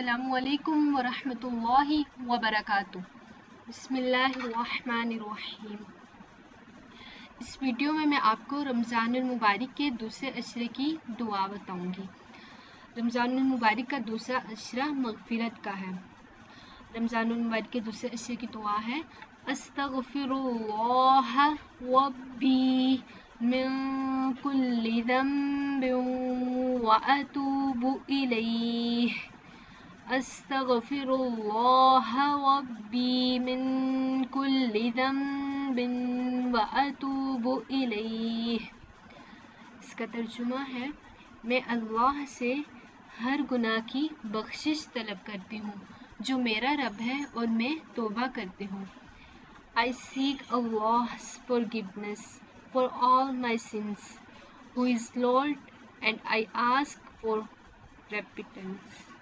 السلام علیکم ورحمۃ اللہ وبرکاتہ۔ بسم اللہ الرحمن الرحیم۔ اس ویڈیو میں آپ کو رمضان المبارک کے دوسرے عشرے کی دعا بتاؤں گی۔ رمضان المبارک کا دوسرا عشرہ مغفرت کا ہے۔ رمضان المبارک کے دوسرے عشرے کی دعا ہے استغفر اللہ ربی من کل ذنب واتوب الیہ۔ استغفر اللہ ربی من کل ذنب واتوب الیہ۔ اس کا ترجمہ ہے میں اللہ سے ہر گناہ کی بخشش طلب کرتی ہوں جو میرا رب ہے اور میں توبہ کرتی ہوں۔ I seek Allah's forgiveness for all my sins, who is Lord, and I ask for repentance.